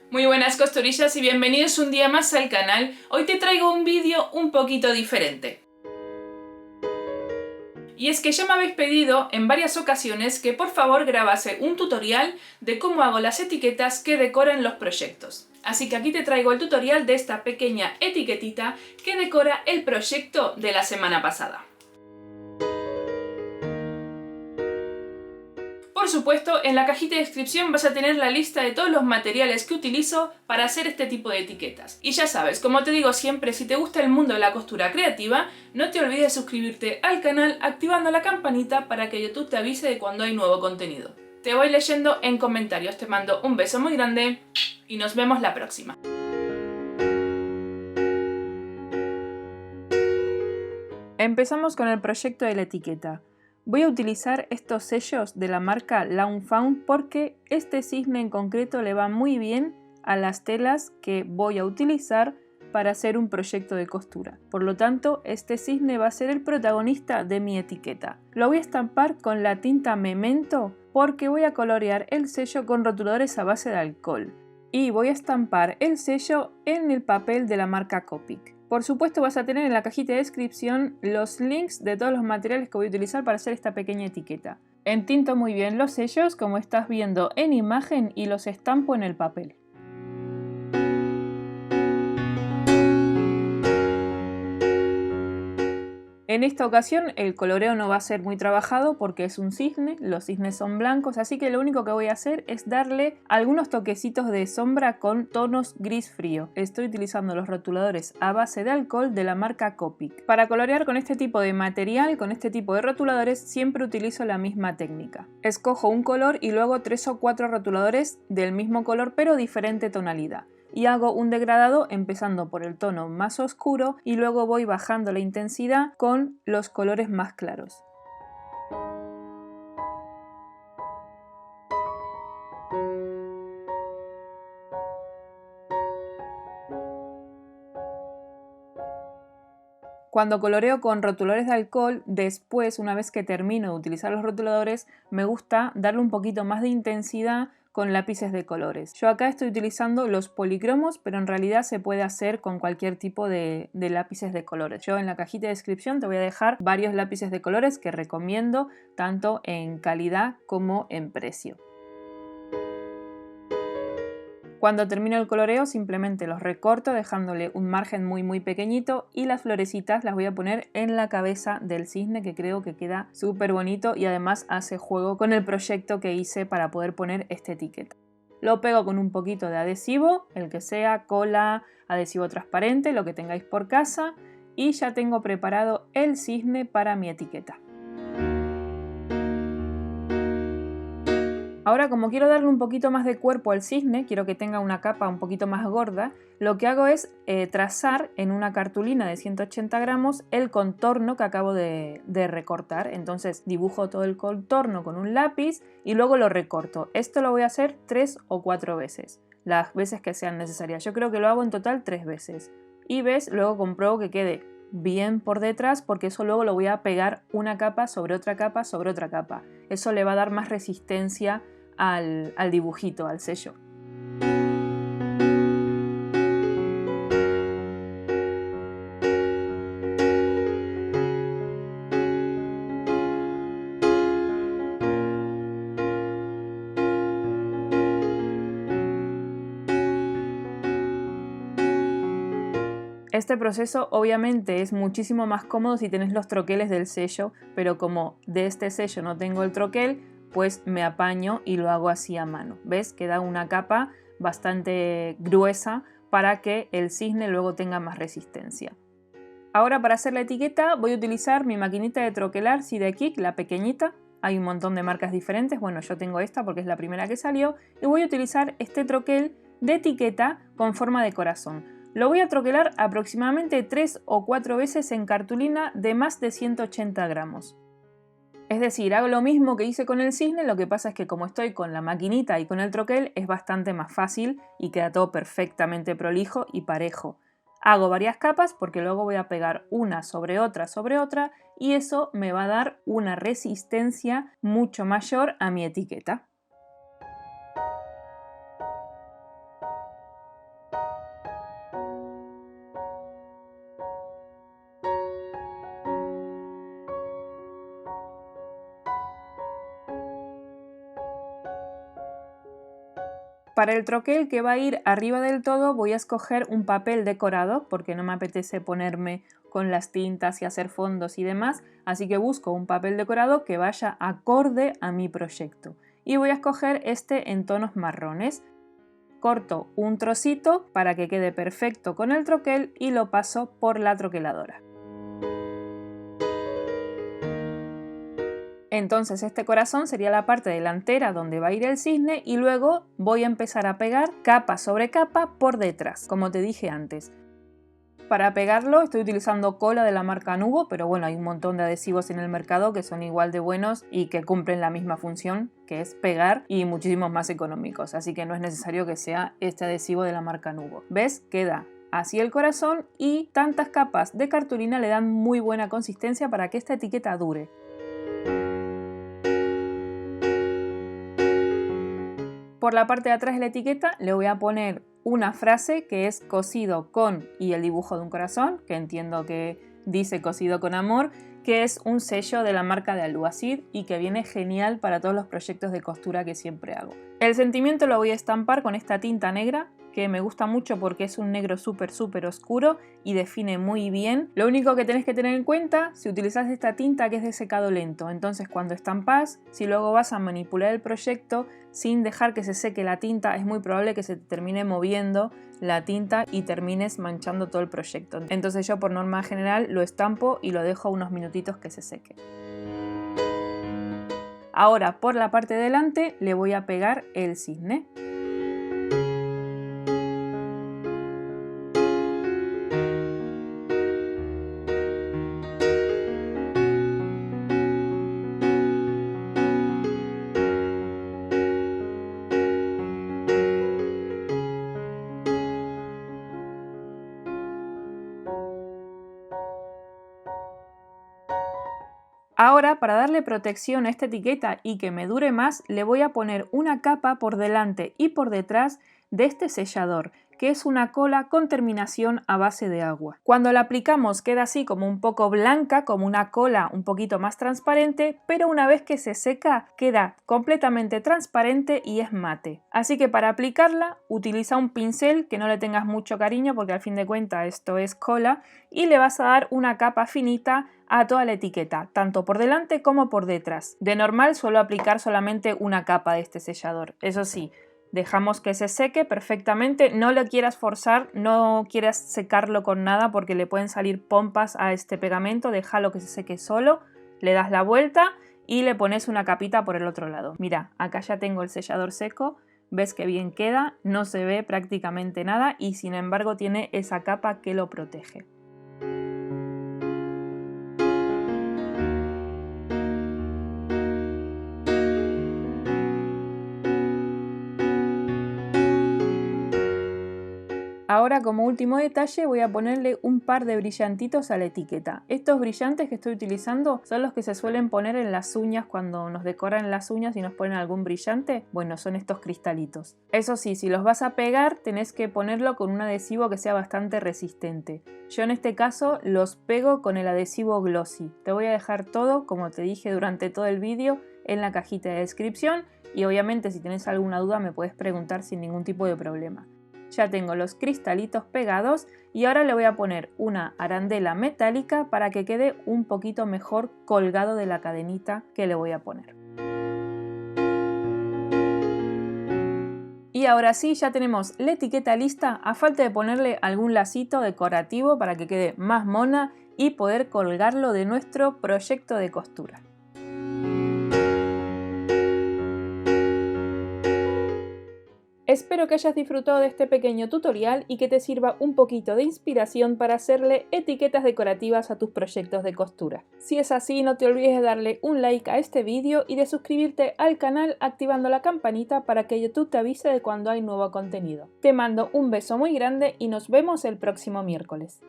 Muy buenas costurillas y bienvenidos un día más al canal. Hoy te traigo un vídeo un poquito diferente. Y es que ya me habéis pedido en varias ocasiones que por favor grabase un tutorial de cómo hago las etiquetas que decoran los proyectos. Así que aquí te traigo el tutorial de esta pequeña etiquetita que decora el proyecto de la semana pasada. Por supuesto, en la cajita de descripción vas a tener la lista de todos los materiales que utilizo para hacer este tipo de etiquetas. Y ya sabes, como te digo siempre, si te gusta el mundo de la costura creativa, no te olvides de suscribirte al canal activando la campanita para que YouTube te avise de cuando hay nuevo contenido. Te voy leyendo en comentarios, te mando un beso muy grande y nos vemos la próxima. Empezamos con el proyecto de la etiqueta. Voy a utilizar estos sellos de la marca Lawn Fawn porque este cisne en concreto le va muy bien a las telas que voy a utilizar para hacer un proyecto de costura. Por lo tanto, este cisne va a ser el protagonista de mi etiqueta. Lo voy a estampar con la tinta Memento porque voy a colorear el sello con rotuladores a base de alcohol. Y voy a estampar el sello en el papel de la marca Copic. Por supuesto vas a tener en la cajita de descripción los links de todos los materiales que voy a utilizar para hacer esta pequeña etiqueta. Entinto muy bien los sellos como estás viendo en imagen y los estampo en el papel. En esta ocasión el coloreo no va a ser muy trabajado porque es un cisne, los cisnes son blancos, así que lo único que voy a hacer es darle algunos toquecitos de sombra con tonos gris frío. Estoy utilizando los rotuladores a base de alcohol de la marca Copic. Para colorear con este tipo de material, con este tipo de rotuladores, siempre utilizo la misma técnica. Escojo un color y luego 3 o 4 rotuladores del mismo color pero diferente tonalidad. Y hago un degradado empezando por el tono más oscuro y luego voy bajando la intensidad con los colores más claros. Cuando coloreo con rotuladores de alcohol, después, una vez que termino de utilizar los rotuladores, me gusta darle un poquito más de intensidad con lápices de colores. Yo acá estoy utilizando los policromos, pero en realidad se puede hacer con cualquier tipo de lápices de colores. Yo en la cajita de descripción te voy a dejar varios lápices de colores que recomiendo tanto en calidad como en precio. Cuando termino el coloreo simplemente los recorto dejándole un margen muy pequeñito y las florecitas las voy a poner en la cabeza del cisne que creo que queda súper bonito y además hace juego con el proyecto que hice para poder poner esta etiqueta. Lo pego con un poquito de adhesivo, el que sea, cola, adhesivo transparente, lo que tengáis por casa y ya tengo preparado el cisne para mi etiqueta. Ahora, como quiero darle un poquito más de cuerpo al cisne, quiero que tenga una capa un poquito más gorda, lo que hago es trazar en una cartulina de 180 gramos el contorno que acabo de recortar. Entonces dibujo todo el contorno con un lápiz y luego lo recorto. Esto lo voy a hacer 3 o 4 veces, las veces que sean necesarias. Yo creo que lo hago en total 3 veces. Y ves, luego compruebo que quede bien por detrás porque eso luego lo voy a pegar una capa sobre otra capa sobre otra capa. Eso le va a dar más resistencia al dibujito, al sello. Este proceso obviamente es muchísimo más cómodo si tenés los troqueles del sello, pero como de este sello no tengo el troquel, pues me apaño y lo hago así a mano. ¿Ves? Queda una capa bastante gruesa para que el cisne luego tenga más resistencia. Ahora para hacer la etiqueta voy a utilizar mi maquinita de troquelar Sidekick, la pequeñita. Hay un montón de marcas diferentes, bueno yo tengo esta porque es la primera que salió y voy a utilizar este troquel de etiqueta con forma de corazón. Lo voy a troquelar aproximadamente 3 o 4 veces en cartulina de más de 180 gramos. Es decir, hago lo mismo que hice con el cisne, lo que pasa es que como estoy con la maquinita y con el troquel es bastante más fácil y queda todo perfectamente prolijo y parejo. Hago varias capas porque luego voy a pegar una sobre otra y eso me va a dar una resistencia mucho mayor a mi etiqueta. Para el troquel que va a ir arriba del todo voy a escoger un papel decorado porque no me apetece ponerme con las tintas y hacer fondos y demás, así que busco un papel decorado que vaya acorde a mi proyecto. Y voy a escoger este en tonos marrones. Corto un trocito para que quede perfecto con el troquel y lo paso por la troqueladora. Entonces este corazón sería la parte delantera donde va a ir el cisne y luego voy a empezar a pegar capa sobre capa por detrás, como te dije antes. Para pegarlo estoy utilizando cola de la marca Nubo, pero bueno, hay un montón de adhesivos en el mercado que son igual de buenos y que cumplen la misma función, que es pegar, y muchísimos más económicos, así que no es necesario que sea este adhesivo de la marca Nubo. ¿Ves? Queda así el corazón y tantas capas de cartulina le dan muy buena consistencia para que esta etiqueta dure. Por la parte de atrás de la etiqueta le voy a poner una frase que es cosido con y el dibujo de un corazón, que entiendo que dice cosido con amor, que es un sello de la marca de Aluacid y que viene genial para todos los proyectos de costura que siempre hago. El sentimiento lo voy a estampar con esta tinta negra, que me gusta mucho porque es un negro súper oscuro y define muy bien. Lo único que tenés que tener en cuenta, si utilizás esta tinta que es de secado lento, entonces cuando estampás, si luego vas a manipular el proyecto sin dejar que se seque la tinta, es muy probable que se te termine moviendo la tinta y termines manchando todo el proyecto. Entonces yo por norma general lo estampo y lo dejo unos minutitos que se seque. Ahora por la parte de delante le voy a pegar el cisne. Ahora, para darle protección a esta etiqueta y que me dure más, le voy a poner una capa por delante y por detrás de este sellador, que es una cola con terminación a base de agua. Cuando la aplicamos queda así como un poco blanca, como una cola un poquito más transparente, pero una vez que se seca queda completamente transparente y es mate. Así que para aplicarla utiliza un pincel que no le tengas mucho cariño porque al fin de cuentas esto es cola y le vas a dar una capa finita a toda la etiqueta, tanto por delante como por detrás. De normal suelo aplicar solamente una capa de este sellador, eso sí, dejamos que se seque perfectamente, no lo quieras forzar, no quieras secarlo con nada porque le pueden salir pompas a este pegamento, déjalo que se seque solo, le das la vuelta y le pones una capita por el otro lado. Mira, acá ya tengo el sellador seco, ves que bien queda, no se ve prácticamente nada y sin embargo tiene esa capa que lo protege. Ahora como último detalle voy a ponerle un par de brillantitos a la etiqueta. Estos brillantes que estoy utilizando son los que se suelen poner en las uñas cuando nos decoran las uñas y nos ponen algún brillante. Bueno, son estos cristalitos. Eso sí, si los vas a pegar tenés que ponerlo con un adhesivo que sea bastante resistente. Yo en este caso los pego con el adhesivo Glossy. Te voy a dejar todo, como te dije durante todo el vídeo, en la cajita de descripción y obviamente si tenés alguna duda me puedes preguntar sin ningún tipo de problema. Ya tengo los cristalitos pegados y ahora le voy a poner una arandela metálica para que quede un poquito mejor colgado de la cadenita que le voy a poner. Y ahora sí, ya tenemos la etiqueta lista, a falta de ponerle algún lacito decorativo para que quede más mona y poder colgarlo de nuestro proyecto de costura. Espero que hayas disfrutado de este pequeño tutorial y que te sirva un poquito de inspiración para hacerle etiquetas decorativas a tus proyectos de costura. Si es así, no te olvides de darle un like a este vídeo y de suscribirte al canal activando la campanita para que YouTube te avise de cuando hay nuevo contenido. Te mando un beso muy grande y nos vemos el próximo miércoles.